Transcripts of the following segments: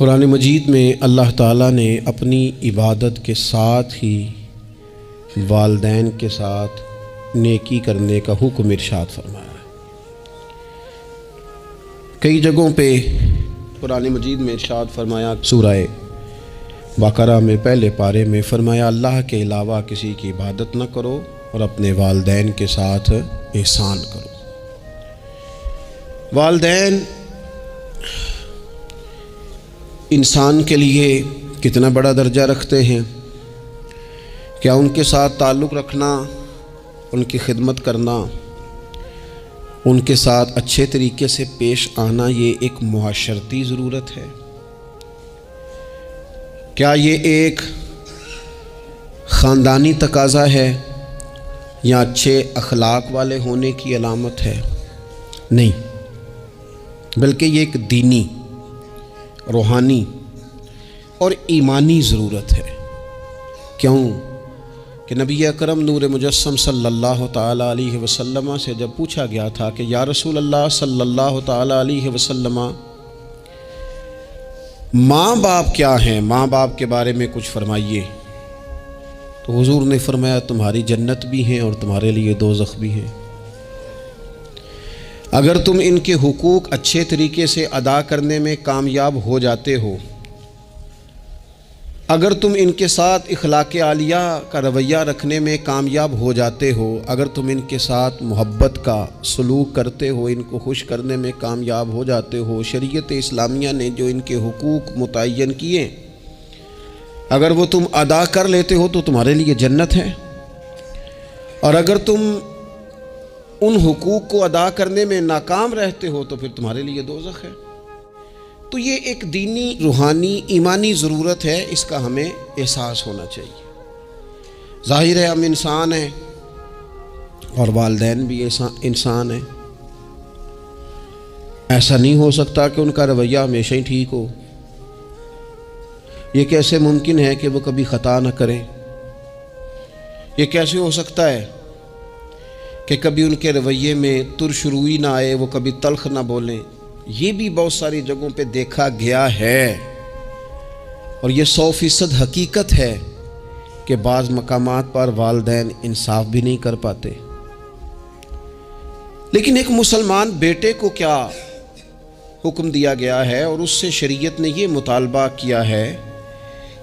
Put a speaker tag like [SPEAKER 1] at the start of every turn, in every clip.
[SPEAKER 1] قرآن مجید میں اللہ تعالیٰ نے اپنی عبادت کے ساتھ ہی والدین کے ساتھ نیکی کرنے کا حکم ارشاد فرمایا ہے۔ کئی جگہوں پہ قرآن مجید میں ارشاد فرمایا، سورہ بقرہ میں پہلے پارے میں فرمایا اللہ کے علاوہ کسی کی عبادت نہ کرو اور اپنے والدین کے ساتھ احسان کرو۔ والدین انسان کے لیے کتنا بڑا درجہ رکھتے ہیں؟ کیا ان کے ساتھ تعلق رکھنا، ان کی خدمت کرنا، ان کے ساتھ اچھے طریقے سے پیش آنا یہ ایک معاشرتی ضرورت ہے؟ کیا یہ ایک خاندانی تقاضا ہے یا اچھے اخلاق والے ہونے کی علامت ہے؟ نہیں، بلکہ یہ ایک دینی، روحانی اور ایمانی ضرورت ہے۔ کیوں کہ نبی اکرم نور مجسم صلی اللہ تعالیٰ علیہ وسلم سے جب پوچھا گیا تھا کہ یا رسول اللہ صلی اللہ تعالیٰ علیہ وسلم ماں باپ کیا ہیں، ماں باپ کے بارے میں کچھ فرمائیے، تو حضور نے فرمایا تمہاری جنت بھی ہیں اور تمہارے لیے دوزخ بھی ہیں۔ اگر تم ان کے حقوق اچھے طریقے سے ادا کرنے میں کامیاب ہو جاتے ہو، اگر تم ان کے ساتھ اخلاق عالیہ کا رویہ رکھنے میں کامیاب ہو جاتے ہو، اگر تم ان کے ساتھ محبت کا سلوک کرتے ہو، ان کو خوش کرنے میں کامیاب ہو جاتے ہو، شریعت اسلامیہ نے جو ان کے حقوق متعین کیے اگر وہ تم ادا کر لیتے ہو تو تمہارے لیے جنت ہے، اور اگر تم ان حقوق کو ادا کرنے میں ناکام رہتے ہو تو پھر تمہارے لیے دوزخ ہے۔ تو یہ ایک دینی، روحانی، ایمانی ضرورت ہے، اس کا ہمیں احساس ہونا چاہیے۔ ظاہر ہے ہم انسان ہیں اور والدین بھی انسان ہیں، ایسا نہیں ہو سکتا کہ ان کا رویہ ہمیشہ ہی ٹھیک ہو۔ یہ کیسے ممکن ہے کہ وہ کبھی خطا نہ کریں؟ یہ کیسے ہو سکتا ہے کہ کبھی ان کے رویے میں ترش روئی نہ آئے، وہ کبھی تلخ نہ بولیں؟ یہ بھی بہت ساری جگہوں پہ دیکھا گیا ہے، اور یہ 100% حقیقت ہے کہ بعض مقامات پر والدین انصاف بھی نہیں کر پاتے۔ لیکن ایک مسلمان بیٹے کو کیا حکم دیا گیا ہے، اور اس سے شریعت نے یہ مطالبہ کیا ہے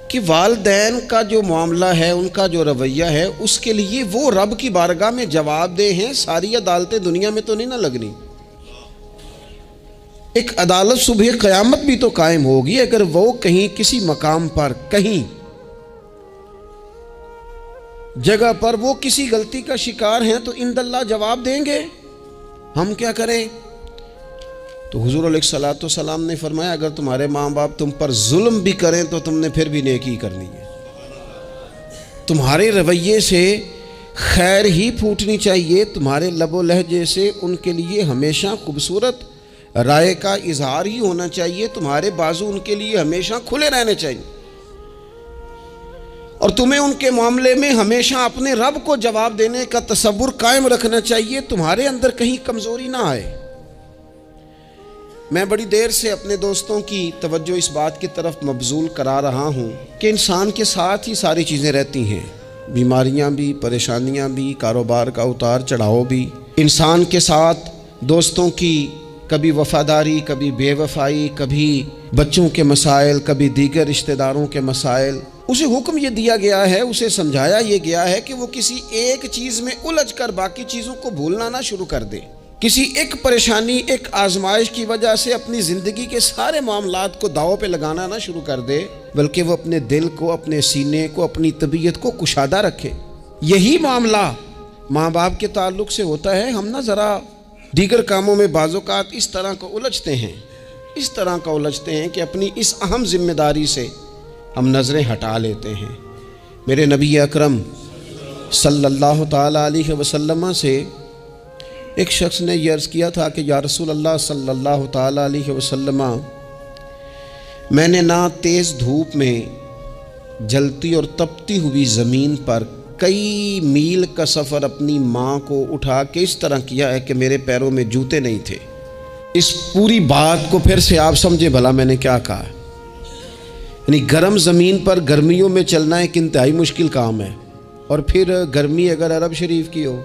[SPEAKER 1] کہ والدین کا جو معاملہ ہے، ان کا جو رویہ ہے، اس کے لیے وہ رب کی بارگاہ میں جواب دہ ہیں۔ ساری عدالتیں دنیا میں تو نہیں نہ لگنی، ایک عدالت صبح قیامت بھی تو قائم ہوگی۔ اگر وہ کہیں کسی مقام پر، کہیں جگہ پر وہ کسی غلطی کا شکار ہیں تو عند اللہ جواب دیں گے۔ ہم کیا کریں؟ تو حضور علیہ الصلوۃ والسلام نے فرمایا اگر تمہارے ماں باپ تم پر ظلم بھی کریں تو تم نے پھر بھی نیکی کرنی ہے، تمہارے رویے سے خیر ہی پھوٹنی چاہیے، تمہارے لب و لہجے سے ان کے لیے ہمیشہ خوبصورت رائے کا اظہار ہی ہونا چاہیے، تمہارے بازو ان کے لیے ہمیشہ کھلے رہنے چاہیے، اور تمہیں ان کے معاملے میں ہمیشہ اپنے رب کو جواب دینے کا تصور قائم رکھنا چاہیے، تمہارے اندر کہیں کمزوری نہ آئے۔ میں بڑی دیر سے اپنے دوستوں کی توجہ اس بات کی طرف مبذول کرا رہا ہوں کہ انسان کے ساتھ ہی ساری چیزیں رہتی ہیں، بیماریاں بھی، پریشانیاں بھی، کاروبار کا اتار چڑھاؤ بھی۔ انسان کے ساتھ دوستوں کی کبھی وفاداری، کبھی بے وفائی، کبھی بچوں کے مسائل، کبھی دیگر رشتہ داروں کے مسائل۔ اسے حکم یہ دیا گیا ہے، اسے سمجھایا یہ گیا ہے کہ وہ کسی ایک چیز میں الجھ کر باقی چیزوں کو بھولنا نہ شروع کر دے، کسی ایک پریشانی، ایک آزمائش کی وجہ سے اپنی زندگی کے سارے معاملات کو داؤ پہ لگانا نہ شروع کر دے، بلکہ وہ اپنے دل کو، اپنے سینے کو، اپنی طبیعت کو کشادہ رکھے۔ یہی معاملہ ماں باپ کے تعلق سے ہوتا ہے۔ ہم نہ ذرا دیگر کاموں میں بعض اوقات اس طرح کو الجھتے ہیں کہ اپنی اس اہم ذمہ داری سے ہم نظریں ہٹا لیتے ہیں۔ میرے نبی اکرم صلی اللہ تعالیٰ علیہ وسلم سے ایک شخص نے یہ عرض کیا تھا کہ یا رسول اللہ صلی اللہ تعالیٰ علیہ وسلم، میں نے نہ تیز دھوپ میں جلتی اور تپتی ہوئی زمین پر کئی میل کا سفر اپنی ماں کو اٹھا کے اس طرح کیا ہے کہ میرے پیروں میں جوتے نہیں تھے۔ اس پوری بات کو پھر سے آپ سمجھے بھلا میں نے کیا کہا۔ یعنی گرم زمین پر گرمیوں میں چلنا ایک انتہائی مشکل کام ہے، اور پھر گرمی اگر عرب شریف کی ہو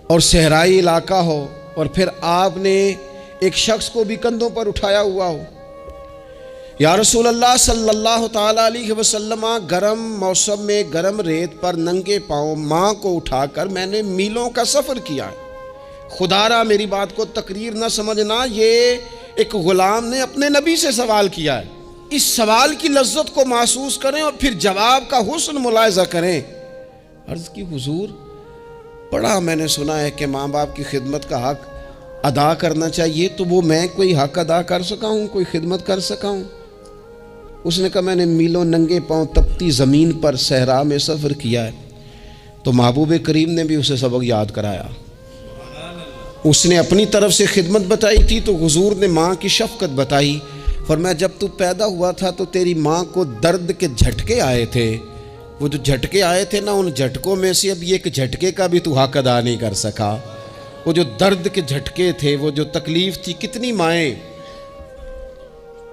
[SPEAKER 1] اور صحرائی علاقہ ہو، اور پھر آپ نے ایک شخص کو بھی کندھوں پر اٹھایا ہوا ہو۔ یا رسول اللہ صلی اللہ تعالیٰ علیہ وسلم، گرم موسم میں گرم ریت پر ننگے پاؤں ماں کو اٹھا کر میں نے میلوں کا سفر کیا ہے۔ خدا را میری بات کو تقریر نہ سمجھنا، یہ ایک غلام نے اپنے نبی سے سوال کیا ہے۔ اس سوال کی لذت کو محسوس کریں اور پھر جواب کا حسن ملاحظہ کریں۔ عرض کی حضور، بڑا میں نے سنا ہے کہ ماں باپ کی خدمت کا حق ادا کرنا چاہیے، تو وہ میں کوئی حق ادا کر سکا ہوں، کوئی خدمت کر سکا ہوں؟ اس نے کہا میں نے میلوں ننگے پاؤں تپتی زمین پر صحرا میں سفر کیا ہے۔ تو محبوب کریم نے بھی اسے سبق یاد کرایا۔ اس نے اپنی طرف سے خدمت بتائی تھی تو حضور نے ماں کی شفقت بتائی۔ فرمایا جب تو پیدا ہوا تھا تو تیری ماں کو درد کے جھٹکے آئے تھے، وہ جو جھٹکے آئے تھے نا، ان جھٹکوں میں سے اب یہ ایک جھٹکے کا بھی تو حق ادا نہیں کر سکا۔ وہ جو درد کے جھٹکے تھے، وہ جو تکلیف تھی،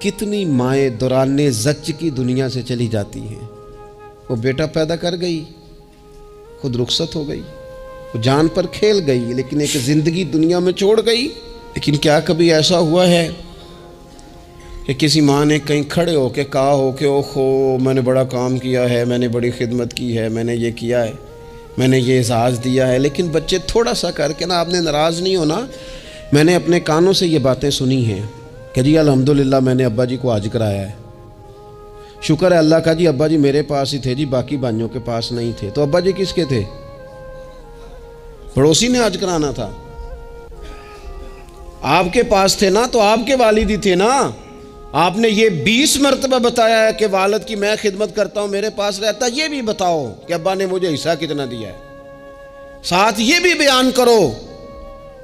[SPEAKER 1] کتنی مائیں دوران زچ کی دنیا سے چلی جاتی ہیں۔ وہ بیٹا پیدا کر گئی، خود رخصت ہو گئی، وہ جان پر کھیل گئی، لیکن ایک زندگی دنیا میں چھوڑ گئی۔ لیکن کیا کبھی ایسا ہوا ہے کہ کسی ماں نے کہیں کھڑے ہو کے کہا ہو کہ اوہو میں نے بڑا کام کیا ہے، میں نے بڑی خدمت کی ہے، میں نے یہ کیا ہے، میں نے یہ اعزاز دیا ہے، لیکن بچے تھوڑا سا کر کے نا، آپ نے ناراض نہیں ہونا، میں نے اپنے کانوں سے یہ باتیں سنی ہیں کہ جی الحمدللہ میں نے ابا جی کو حج کرایا ہے، شکر ہے اللہ کا جی، ابا جی میرے پاس ہی تھے جی، باقی بھائیوں کے پاس نہیں تھے۔ تو ابا جی کس کے تھے؟ پڑوسی نے حج کرانا تھا، آپ کے پاس تھے نا، تو آپ کے والد ہی تھے نا۔ آپ نے یہ 20 مرتبہ بتایا ہے کہ والد کی میں خدمت کرتا ہوں، میرے پاس رہتا، یہ بھی بتاؤ کہ ابا نے مجھے حصہ کتنا دیا ہے۔ ساتھ یہ بھی بیان کرو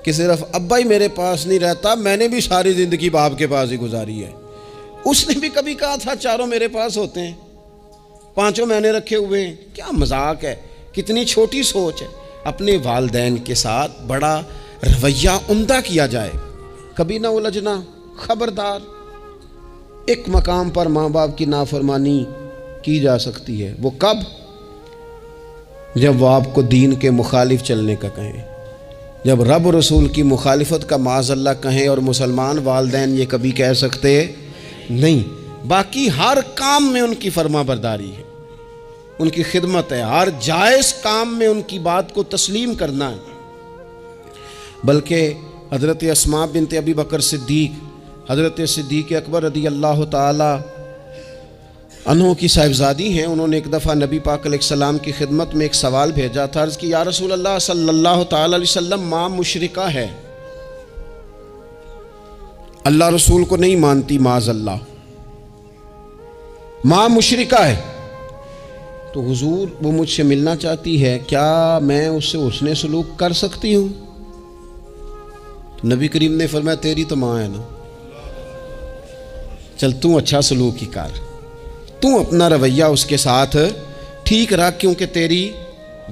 [SPEAKER 1] کہ صرف ابا ہی میرے پاس نہیں رہتا، میں نے بھی ساری زندگی باپ کے پاس ہی گزاری ہے۔ اس نے بھی کبھی کہا تھا چاروں میرے پاس ہوتے ہیں، پانچوں میں نے رکھے ہوئے ہیں۔ کیا مذاق ہے، کتنی چھوٹی سوچ ہے۔ اپنے والدین کے ساتھ بڑا رویہ عمدہ کیا جائے، کبھی نہ الجھنا۔ خبردار، ایک مقام پر ماں باپ کی نافرمانی کی جا سکتی ہے، وہ کب؟ جب وہ آپ کو دین کے مخالف چلنے کا کہیں، جب رب رسول کی مخالفت کا معاذ اللہ کہیں، اور مسلمان والدین یہ کبھی کہہ سکتے نہیں۔ باقی ہر کام میں ان کی فرما برداری ہے، ان کی خدمت ہے، ہر جائز کام میں ان کی بات کو تسلیم کرنا ہے۔ بلکہ حضرت اسماء بنت ابی بکر صدیق، حضرت صدیق اکبر رضی اللہ تعالی عنہ کی صاحبزادی ہیں، انہوں نے ایک دفعہ نبی پاک علیہ السلام کی خدمت میں ایک سوال بھیجا تھا۔ عرض کی یا رسول اللہ صلی اللہ تعالی علیہ وسلم، ماں مشرکہ ہے، اللہ رسول کو نہیں مانتی، معاذ اللہ، ماں مشرکہ ہے، تو حضور وہ مجھ سے ملنا چاہتی ہے، کیا میں اس سے حسن سلوک کر سکتی ہوں؟ تو نبی کریم نے فرمایا تیری تو ماں ہے نا، چل تو اچھا سلوک ہی کر، تو اپنا رویہ اس کے ساتھ ٹھیک رکھ، کیونکہ تیری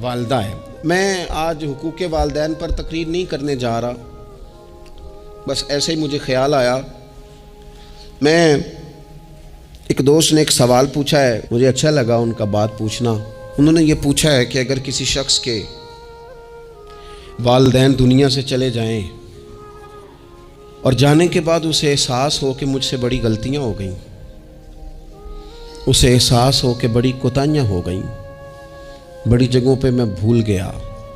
[SPEAKER 1] والدہ ہے۔ میں آج حقوق والدین پر تقریر نہیں کرنے جا رہا، بس ایسے ہی مجھے خیال آیا۔ میں ایک دوست نے ایک سوال پوچھا ہے، مجھے اچھا لگا ان کا بات پوچھنا۔ انہوں نے یہ پوچھا ہے کہ اگر کسی شخص کے والدین دنیا سے چلے جائیں اور جانے کے بعد اسے احساس ہو کہ مجھ سے بڑی غلطیاں ہو گئیں، اسے احساس ہو کہ بڑی کوتاہیاں ہو گئیں، بڑی جگہوں پہ میں بھول گیا۔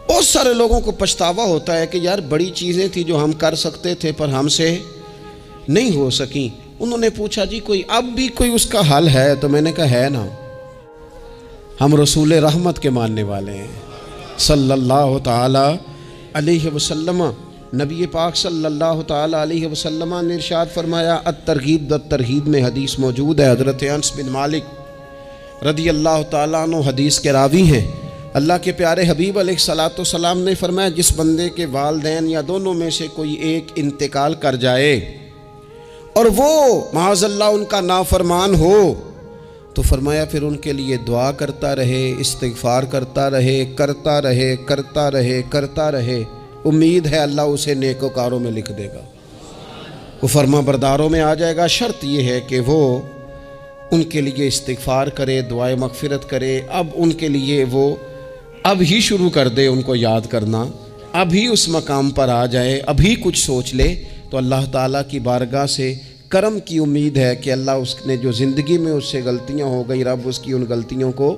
[SPEAKER 1] بہت سارے لوگوں کو پچھتاوا ہوتا ہے کہ یار بڑی چیزیں تھیں جو ہم کر سکتے تھے پر ہم سے نہیں ہو سکیں۔ انہوں نے پوچھا جی کوئی اب بھی کوئی اس کا حل ہے؟ تو میں نے کہا ہے نا، ہم رسول رحمت کے ماننے والے ہیں صلی اللہ تعالی علیہ وسلم۔ نبی پاک صلی اللہ تعالی علیہ وسلم نے ارشاد فرمایا، الترغیب والترہیب میں حدیث موجود ہے، حضرت انس بن مالک رضی اللہ تعالیٰ عنہ حدیث کے راوی ہیں۔ اللہ کے پیارے حبیب علیہ الصلاۃ والسلام نے فرمایا جس بندے کے والدین یا دونوں میں سے کوئی ایک انتقال کر جائے اور وہ معاذ اللہ ان کا نافرمان ہو، تو فرمایا پھر ان کے لیے دعا کرتا رہے، استغفار کرتا رہے، کرتا رہے، کرتا رہے، کرتا رہے، امید ہے اللہ اسے نیکوکاروں میں لکھ دے گا، وہ فرما برداروں میں آ جائے گا۔ شرط یہ ہے کہ وہ ان کے لیے استغفار کرے، دعائے مغفرت کرے، اب ان کے لیے وہ اب ہی شروع کر دے ان کو یاد کرنا، اب ہی اس مقام پر آ جائے، ابھی کچھ سوچ لے، تو اللہ تعالیٰ کی بارگاہ سے کرم کی امید ہے کہ اللہ اس نے جو زندگی میں اس سے غلطیاں ہو گئی، رب اس کی ان غلطیوں کو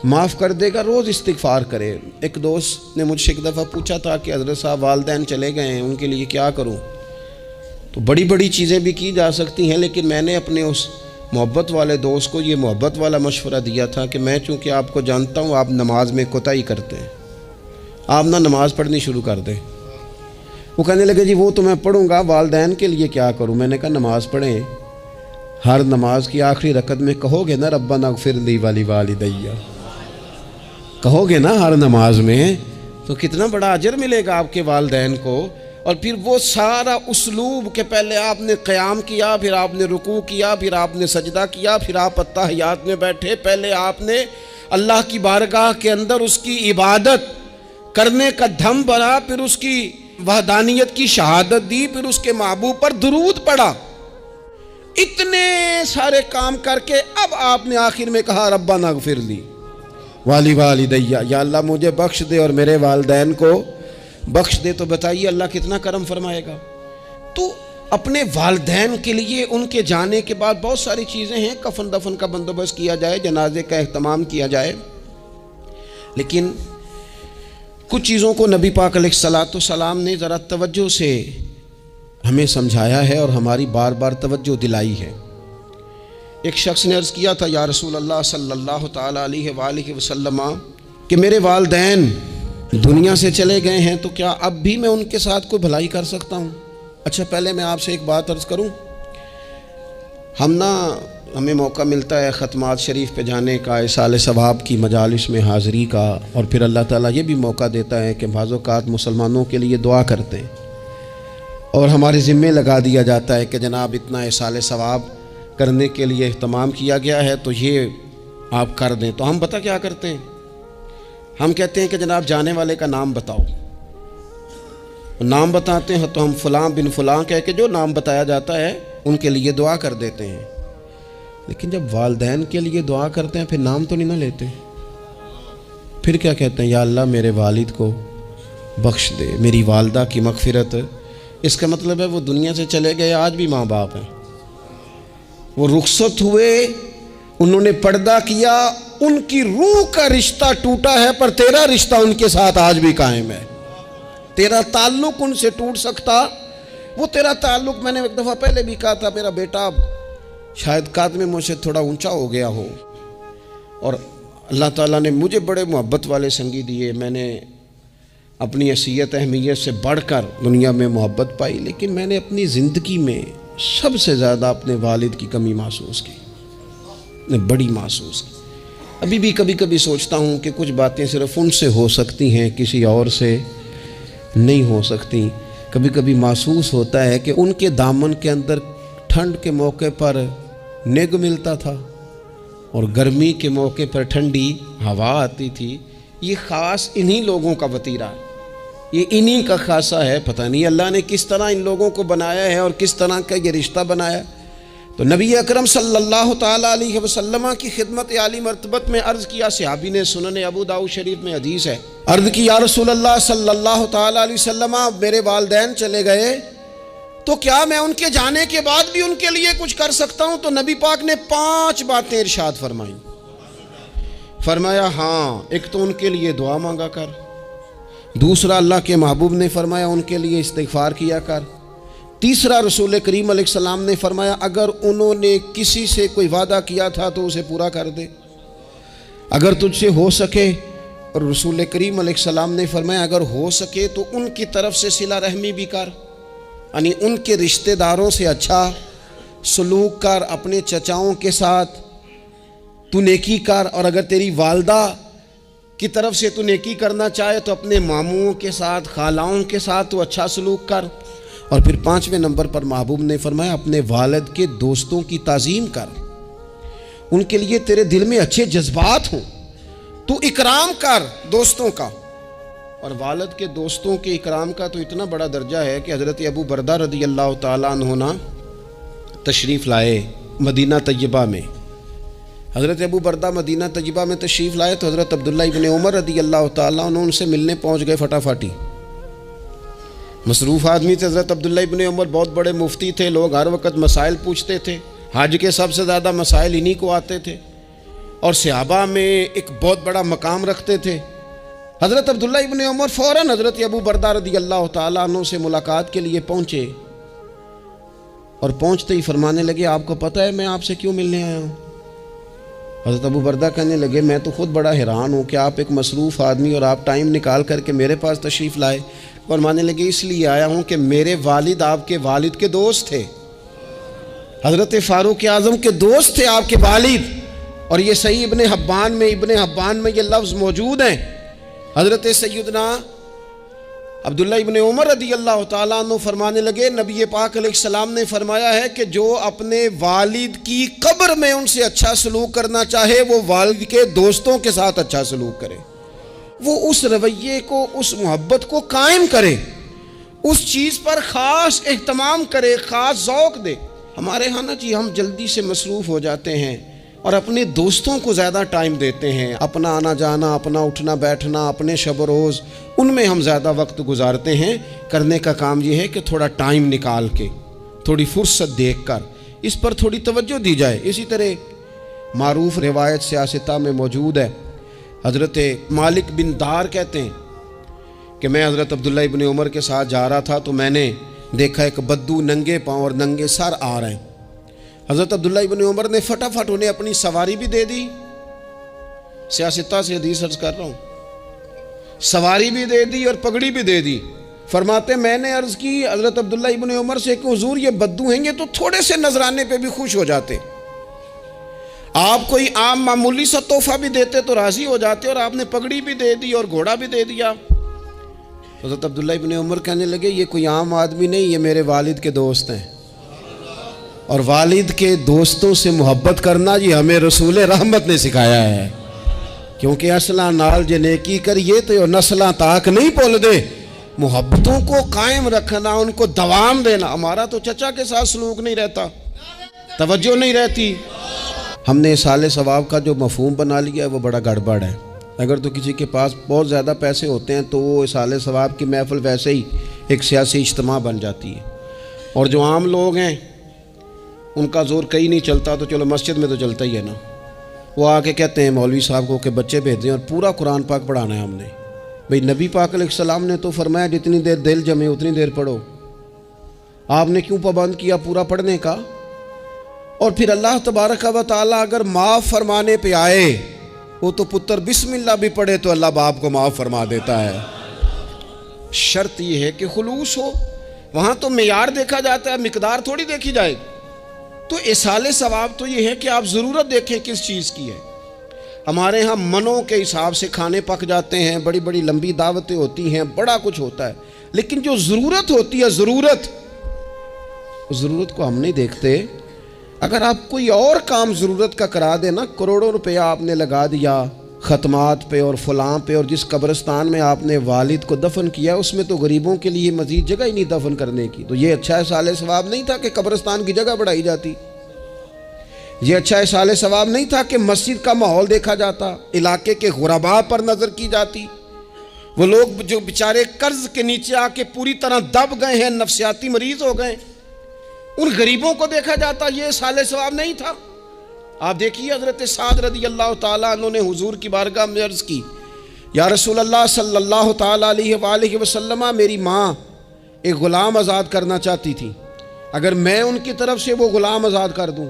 [SPEAKER 1] معاف کر دے گا۔ روز استغفار کرے۔ ایک دوست نے مجھ سے ایک دفعہ پوچھا تھا کہ حضرت صاحب والدین چلے گئے ہیں، ان کے لیے کیا کروں؟ تو بڑی بڑی چیزیں بھی کی جا سکتی ہیں، لیکن میں نے اپنے اس محبت والے دوست کو یہ محبت والا مشورہ دیا تھا کہ میں چونکہ آپ کو جانتا ہوں آپ نماز میں کوتاہی کرتے ہیں، آپ نہ نماز پڑھنی شروع کر دیں۔ وہ کہنے لگے جی وہ تو میں پڑھوں گا، والدین کے لیے کیا کروں؟ میں نے کہا نماز پڑھیں، ہر نماز کی آخری رکعت میں کہو گے نا ربنا اغفر لی ولوالدیّ، کہو گے نا ہر نماز میں، تو کتنا بڑا اجر ملے گا آپ کے والدین کو۔ اور پھر وہ سارا اسلوب کہ پہلے آپ نے قیام کیا، پھر آپ نے رکوع کیا، پھر آپ نے سجدہ کیا، پھر آپ اتحیات میں بیٹھے، پہلے آپ نے اللہ کی بارگاہ کے اندر اس کی عبادت کرنے کا دھم بنا، پھر اس کی وحدانیت کی شہادت دی، پھر اس کے محبوب پر درود پڑھا، اتنے سارے کام کر کے اب آپ نے آخر میں کہا ربنا اغفر لی ولوالدیّ، یا اللہ مجھے بخش دے اور میرے والدین کو بخش دے۔ تو بتائیے اللہ کتنا کرم فرمائے گا۔ تو اپنے والدین کے لیے ان کے جانے کے بعد بہت ساری چیزیں ہیں، کفن دفن کا بندوبست کیا جائے، جنازے کا اہتمام کیا جائے، لیکن کچھ چیزوں کو نبی پاک علیہ الصلاۃ والسلام نے ذرا توجہ سے ہمیں سمجھایا ہے اور ہماری بار بار توجہ دلائی ہے۔ ایک شخص نے عرض کیا تھا یا رسول اللہ صلی اللہ تعالیٰ علیہ وآلہ وسلم کہ میرے والدین دنیا سے چلے گئے ہیں، تو کیا اب بھی میں ان کے ساتھ کوئی بھلائی کر سکتا ہوں؟ اچھا پہلے میں آپ سے ایک بات عرض کروں، ہمیں موقع ملتا ہے ختمات شریف پہ جانے کا، ایصال ثواب کی مجالس میں حاضری کا، اور پھر اللہ تعالیٰ یہ بھی موقع دیتا ہے کہ بعض اوقات مسلمانوں کے لیے دعا کرتے ہیں، اور ہمارے ذمے لگا دیا جاتا ہے کہ جناب اتنا ایصال ثواب کرنے کے لیے اہتمام کیا گیا ہے تو یہ آپ کر دیں۔ تو ہم پتہ کیا کرتے ہیں، ہم کہتے ہیں کہ جناب جانے والے کا نام بتاؤ، نام بتاتے ہیں تو ہم فلاں بن فلاں کہہ کے جو نام بتایا جاتا ہے ان کے لیے دعا کر دیتے ہیں، لیکن جب والدین کے لیے دعا کرتے ہیں پھر نام تو نہیں نہ لیتے، پھر کیا کہتے ہیں یا اللہ میرے والد کو بخش دے، میری والدہ کی مغفرت۔ اس کا مطلب ہے وہ دنیا سے چلے گئے، آج بھی ماں باپ ہیں، وہ رخصت ہوئے، انہوں نے پردہ کیا، ان کی روح کا رشتہ ٹوٹا ہے، پر تیرا رشتہ ان کے ساتھ آج بھی قائم ہے، تیرا تعلق ان سے ٹوٹ سکتا، وہ تیرا تعلق، میں نے ایک دفعہ پہلے بھی کہا تھا، میرا بیٹا شاید قد میں مجھ سے تھوڑا اونچا ہو گیا ہو، اور اللہ تعالیٰ نے مجھے بڑے محبت والے سنگی دیے، میں نے اپنی حیثیت اہمیت سے بڑھ کر دنیا میں محبت پائی، لیکن میں نے اپنی زندگی میں سب سے زیادہ اپنے والد کی کمی محسوس کی، میں بڑی محسوس کی۔ ابھی بھی کبھی کبھی سوچتا ہوں کہ کچھ باتیں صرف ان سے ہو سکتی ہیں، کسی اور سے نہیں ہو سکتی۔ کبھی کبھی محسوس ہوتا ہے کہ ان کے دامن کے اندر ٹھنڈ کے موقع پر نگ ملتا تھا اور گرمی کے موقع پر ٹھنڈی ہوا آتی تھی۔ یہ خاص انہی لوگوں کا وطیرہ ہے، یہ انہی کا خاصہ ہے، پتہ نہیں اللہ نے کس طرح ان لوگوں کو بنایا ہے اور کس طرح کا یہ رشتہ بنایا۔ تو نبی اکرم صلی اللہ تعالیٰ علیہ وسلم کی خدمت عالی مرتبت میں عرض کیا، صحابی نے، سنن ابو داؤد شریف میں حدیث ہے، عرض کی یا رسول اللہ صلی اللہ تعالیٰ علیہ وسلم میرے والدین چلے گئے تو کیا میں ان کے جانے کے بعد بھی ان کے لیے کچھ کر سکتا ہوں؟ تو نبی پاک نے 5 باتیں ارشاد فرمائیں۔ فرمایا ہاں، ایک تو ان کے لیے دعا مانگا کر، دوسرا اللہ کے محبوب نے فرمایا ان کے لیے استغفار کیا کر، تیسرا رسول کریم علیہ السلام نے فرمایا اگر انہوں نے کسی سے کوئی وعدہ کیا تھا تو اسے پورا کر دے، اگر تجھ سے ہو سکے، اور رسول کریم علیہ السلام نے فرمایا اگر ہو سکے تو ان کی طرف سے صلہ رحمی بھی کر، یعنی ان کے رشتہ داروں سے اچھا سلوک کر، اپنے چچاؤں کے ساتھ تو نیکی کر، اور اگر تیری والدہ کی طرف سے تو نیکی کرنا چاہے تو اپنے ماموں کے ساتھ، خالاؤں کے ساتھ تو اچھا سلوک کر، اور پھر 5ویں نمبر پر محبوب نے فرمایا اپنے والد کے دوستوں کی تعظیم کر، ان کے لیے تیرے دل میں اچھے جذبات ہوں، تو اکرام کر دوستوں کا۔ اور والد کے دوستوں کے اکرام کا تو اتنا بڑا درجہ ہے کہ حضرت ابو بردہ رضی اللہ تعالیٰ عنہ تشریف لائے مدینہ طیبہ میں، حضرت ابو بردہ مدینہ طیبہ میں تشریف لائے تو حضرت عبداللہ ابن عمر رضی اللہ تعالیٰ عنہ ان سے ملنے پہنچ گئے فٹافٹی. مصروف آدمی تھے حضرت عبداللہ ابن عمر، بہت بڑے مفتی تھے، لوگ ہر وقت مسائل پوچھتے تھے، حج کے سب سے زیادہ مسائل انہی کو آتے تھے، اور صحابہ میں ایک بہت بڑا مقام رکھتے تھے. حضرت عبداللہ ابن عمر فوراً حضرت ابو بردہ رضی اللہ تعالیٰ عنہ سے ملاقات کے لیے پہنچے، اور پہنچتے ہی فرمانے لگے آپ کو پتہ ہے میں آپ سے کیوں ملنے آیا ہوں؟ حضرت ابو بردہ کہنے لگے میں تو خود بڑا حیران ہوں کہ آپ ایک مصروف آدمی اور آپ ٹائم نکال کر کے میرے پاس تشریف لائے. فرمانے لگے اس لیے آیا ہوں کہ میرے والد آپ کے والد کے دوست تھے، حضرت فاروق اعظم کے دوست تھے آپ کے والد. اور یہ صحیح ابن حبان میں یہ لفظ موجود ہیں. حضرت سیدنا عبداللہ ابن عمر رضی اللہ تعالیٰ عنہ فرمانے لگے نبی پاک علیہ السلام نے فرمایا ہے کہ جو اپنے والد کی قبر میں ان سے اچھا سلوک کرنا چاہے وہ والد کے دوستوں کے ساتھ اچھا سلوک کرے، وہ اس رویے کو، اس محبت کو قائم کرے، اس چیز پر خاص اہتمام کرے، خاص ذوق دے. ہمارے ہاں نا جی ہم جلدی سے مصروف ہو جاتے ہیں اور اپنے دوستوں کو زیادہ ٹائم دیتے ہیں، اپنا آنا جانا، اپنا اٹھنا بیٹھنا، اپنے شب و روز ان میں ہم زیادہ وقت گزارتے ہیں. کرنے کا کام یہ ہے کہ تھوڑا ٹائم نکال کے، تھوڑی فرصت دیکھ کر اس پر تھوڑی توجہ دی جائے. اسی طرح معروف روایت سیاستہ میں موجود ہے، حضرت مالک بن دار کہتے ہیں کہ میں حضرت عبداللہ ابن عمر کے ساتھ جا رہا تھا تو میں نے دیکھا ایک بدو ننگے پاؤں اور ننگے سر آ رہے ہیں. حضرت عبداللہ ابن عمر نے فٹافٹ انہیں اپنی سواری بھی دے دی، سیاستہ سے حدیث عرض کر رہا ہوں، سواری بھی دے دی اور پگڑی بھی دے دی. فرماتے میں نے عرض کی حضرت عبداللہ ابن عمر سے کہ حضور یہ بدو ہیں، یہ تو تھوڑے سے نذرانے پہ بھی خوش ہو جاتے، آپ کوئی عام معمولی سا تحفہ بھی دیتے تو راضی ہو جاتے، اور آپ نے پگڑی بھی دے دی اور گھوڑا بھی دے دیا. حضرت عبداللہ ابن عمر کہنے لگے یہ کوئی عام آدمی نہیں، یہ میرے والد کے دوست ہیں، اور والد کے دوستوں سے محبت کرنا یہ ہمیں رسول رحمت نے سکھایا ہے. کیونکہ اصلاں نال جے نیکی کریے تو نسلاں تاک نہیں بھول دے. محبتوں کو قائم رکھنا، ان کو دوام دینا. ہمارا تو چچا کے ساتھ سلوک نہیں رہتا، توجہ نہیں رہتی. ہم نے اصالِ ثواب کا جو مفہوم بنا لیا ہے وہ بڑا گڑبڑ ہے. اگر تو کسی کے پاس بہت زیادہ پیسے ہوتے ہیں تو وہ اصالِ ثواب کی محفل ویسے ہی ایک سیاسی اجتماع بن جاتی ہے، اور جو عام لوگ ہیں ان کا زور کہیں نہیں چلتا تو چلو مسجد میں تو چلتا ہی ہے نا. وہ آ کے کہتے ہیں مولوی صاحب کو کہ بچے بھیج دیں اور پورا قرآن پاک پڑھانا ہے ہم نے. بھئی نبی پاک علیہ السلام نے تو فرمایا جتنی دیر دل جمے اتنی دیر پڑھو، آپ نے کیوں پابند کیا پورا پڑھنے کا؟ اور پھر اللہ تبارک و تعالیٰ اگر معاف فرمانے پہ آئے، وہ تو پتر بسم اللہ بھی پڑھے تو اللہ باپ کو معاف فرما دیتا ہے. شرط یہ ہے کہ خلوص ہو. وہاں تو معیار دیکھا جاتا ہے، مقدار تھوڑی دیکھی جائے گی. تو اصالِ ثواب تو یہ ہے کہ آپ ضرورت دیکھیں کس چیز کی ہے. ہمارے ہاں منوں کے حساب سے کھانے پک جاتے ہیں، بڑی بڑی لمبی دعوتیں ہوتی ہیں، بڑا کچھ ہوتا ہے، لیکن جو ضرورت ہوتی ہے، ضرورت کو ہم نہیں دیکھتے. اگر آپ کوئی اور کام ضرورت کا کرا دیں نا، کروڑوں روپیہ آپ نے لگا دیا ختمات پہ اور فلاں پہ، اور جس قبرستان میں آپ نے والد کو دفن کیا اس میں تو غریبوں کے لیے مزید جگہ ہی نہیں دفن کرنے کی، تو یہ اچھا اصالِ ثواب نہیں تھا کہ قبرستان کی جگہ بڑھائی جاتی. یہ اچھا اصالِ ثواب نہیں تھا کہ مسجد کا ماحول دیکھا جاتا، علاقے کے غرباء پر نظر کی جاتی. وہ لوگ جو بیچارے قرض کے نیچے آ کے پوری طرح دب گئے ہیں، نفسیاتی مریض ہو گئے، ان غریبوں کو دیکھا جاتا. یہ اصالِ ثواب نہیں تھا. آپ دیکھیے حضرت سعد رضی اللہ تعالیٰ عنہ نے حضور کی بارگاہ میں عرض کی یا رسول اللہ صلی اللہ تعالیٰ علیہ وآلہ وسلم، میری ماں ایک غلام آزاد کرنا چاہتی تھی، اگر میں ان کی طرف سے وہ غلام آزاد کر دوں.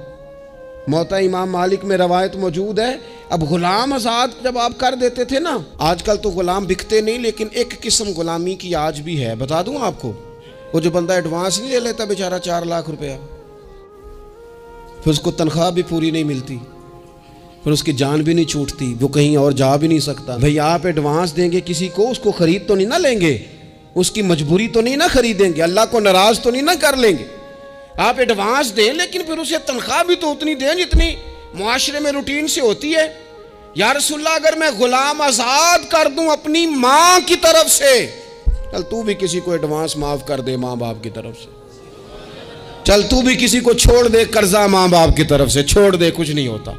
[SPEAKER 1] موطا امام مالک میں روایت موجود ہے. اب غلام آزاد جب آپ کر دیتے تھے نا، آج کل تو غلام بکتے نہیں، لیکن ایک قسم غلامی کی آج بھی ہے. بتا دوں آپ کو، وہ جو بندہ ایڈوانس نہیں لے لیتا بیچارہ 4 لاکھ روپیہ، پھر اس کو تنخواہ بھی پوری نہیں ملتی، پھر اس کی جان بھی نہیں چھوٹتی، وہ کہیں اور جا بھی نہیں سکتا. بھئی آپ ایڈوانس دیں گے کسی کو، اس کو خرید تو نہیں نہ لیں گے، اس کی مجبوری تو نہیں نہ خریدیں گے، اللہ کو ناراض تو نہیں نہ کر لیں گے. آپ ایڈوانس دیں لیکن پھر اسے تنخواہ بھی تو اتنی دیں جتنی معاشرے میں روٹین سے ہوتی ہے. یا رسول اللہ اگر میں غلام آزاد کر دوں اپنی ماں کی طرف سے، چل تو بھی کسی کو ایڈوانس معاف کر دے ماں باپ کی طرف سے، چل تو بھی کسی کو چھوڑ دے قرضہ ماں باپ کی طرف سے چھوڑ دے، کچھ نہیں ہوتا.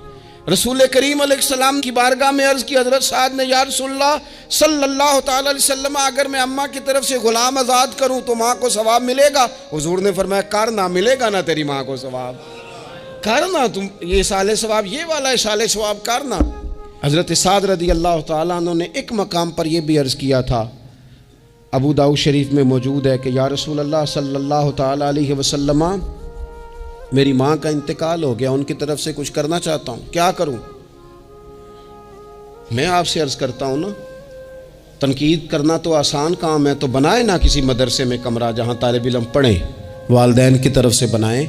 [SPEAKER 1] رسول کریم علیہ السلام کی بارگاہ میں عرض کی، حضرت سعد نے، یا رسول اللہ صلی اللہ تعالی علیہ وسلم، اگر میں اماں کی طرف سے غلام آزاد کروں تو ماں کو ثواب ملے گا؟ حضور نے فرمایا، کرنا، ملے گا نا تیری ماں کو ثواب، کرنا، تم یہ سال ثواب، یہ والا سال ثواب کرنا۔ حضرت سعد رضی اللہ تعالیٰ عنہ نے ایک مقام پر یہ بھی عرض کیا تھا، ابو داؤد شریف میں موجود ہے کہ یا رسول اللہ صلی اللہ تعالیٰ علیہ وسلم، میری ماں کا انتقال ہو گیا، ان کی طرف سے کچھ کرنا چاہتا ہوں، کیا کروں؟ میں آپ سے عرض کرتا ہوں نا، تنقید کرنا تو آسان کام ہے، تو بنائے نا کسی مدرسے میں کمرہ جہاں طالب علم پڑھیں، والدین کی طرف سے بنائیں،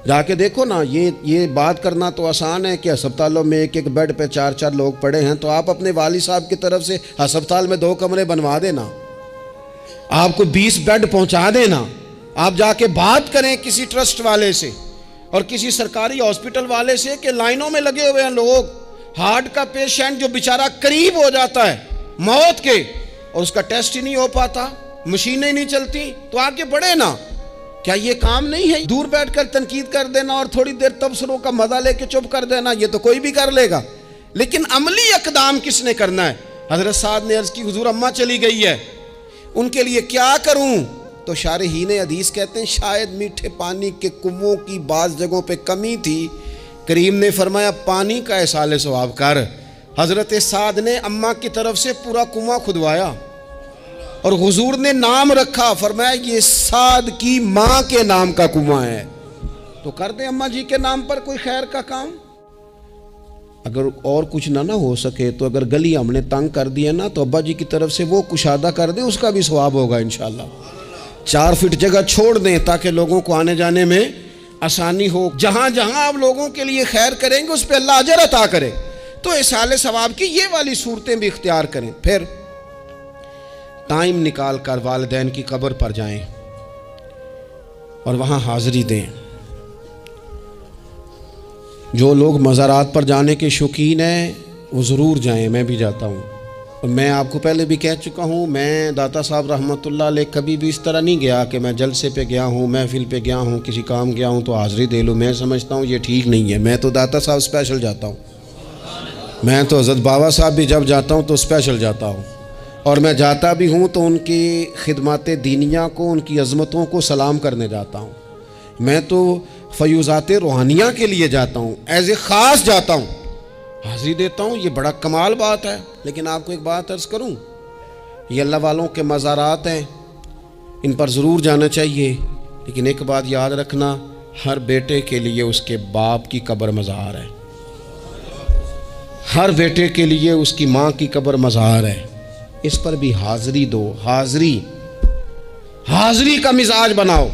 [SPEAKER 1] جا کے دیکھو نا، یہ بات کرنا تو آسان ہے کہ ہسپتالوں میں ایک ایک بیڈ پہ 4 لوگ پڑے ہیں، تو آپ اپنے والد صاحب کی طرف سے ہسپتال میں 2 کمرے بنوا دینا، آپ کو 20 بیڈ پہنچا دینا، آپ جا کے بات کریں کسی ٹرسٹ والے سے اور کسی سرکاری ہاسپٹل والے سے کہ لائنوں میں لگے ہوئے ہیں لوگ، ہارٹ کا پیشنٹ جو بیچارہ قریب ہو جاتا ہے موت کے اور اس کا ٹیسٹ ہی نہیں ہو پاتا، مشینیں نہیں چلتی، تو آگے بڑھے نا۔ کیا یہ کام نہیں ہے؟ دور بیٹھ کر تنقید کر دینا اور تھوڑی دیر تبصروں کا مزہ لے کے چپ کر دینا، یہ تو کوئی بھی کر لے گا، لیکن عملی اقدام کس نے کرنا ہے؟ حضرت سعد نے عرض کی، حضور اماں چلی گئی ہے، ان کے لیے کیا کروں؟ تو شارحین حدیث کہتے ہیں شاید میٹھے پانی کے کنووں کی بعض جگہوں پہ کمی تھی، کریم نے فرمایا پانی کا احصال ثواب کر۔ حضرت سعد نے اماں کی طرف سے پورا کنواں کھدوایا اور حضور نے نام رکھا، فرمایا یہ سعد کی ماں کے نام کا کنواں ہے، تو کر دیں اماں جی کے نام پر کوئی خیر کا کام۔ اگر اور کچھ نہ ہو سکے تو اگر گلی ہم نے تنگ کر دیا نا تو ابا جی کی طرف سے وہ کشادہ کر دیں، اس کا بھی ثواب ہوگا انشاءاللہ۔ 4 فٹ جگہ چھوڑ دیں تاکہ لوگوں کو آنے جانے میں آسانی ہو، جہاں جہاں آپ لوگوں کے لیے خیر کریں گے اس پہ اللہ اجر عطا کرے، تو احصال ثواب کی یہ والی صورتیں بھی اختیار کریں۔ پھر ٹائم نکال کر والدین کی قبر پر جائیں اور وہاں حاضری دیں۔ جو لوگ مزارات پر جانے کے شوقین ہیں وہ ضرور جائیں، میں بھی جاتا ہوں، اور میں آپ کو پہلے بھی کہہ چکا ہوں، میں داتا صاحب رحمۃ اللہ علیہ کبھی بھی اس طرح نہیں گیا کہ میں جلسے پہ گیا ہوں، محفل پہ گیا ہوں، کسی کام گیا ہوں تو حاضری دے لوں، میں سمجھتا ہوں یہ ٹھیک نہیں ہے۔ میں تو داتا صاحب اسپیشل جاتا ہوں، میں تو حضرت بابا صاحب بھی جب جاتا ہوں تو اسپیشل جاتا ہوں، اور میں جاتا بھی ہوں تو ان کی خدمات دینیہ کو، ان کی عظمتوں کو سلام کرنے جاتا ہوں۔ میں تو فیوزات روحانیہ کے لیے جاتا ہوں، ایز اے خاص جاتا ہوں، حاضری دیتا ہوں، یہ بڑا کمال بات ہے۔ لیکن آپ کو ایک بات عرض کروں، یہ اللہ والوں کے مزارات ہیں، ان پر ضرور جانا چاہیے، لیکن ایک بات یاد رکھنا، ہر بیٹے کے لیے اس کے باپ کی قبر مزار ہے، ہر بیٹے کے لیے اس کی ماں کی قبر مزار ہے، اس پر بھی حاضری دو، حاضری کا مزاج بناؤ۔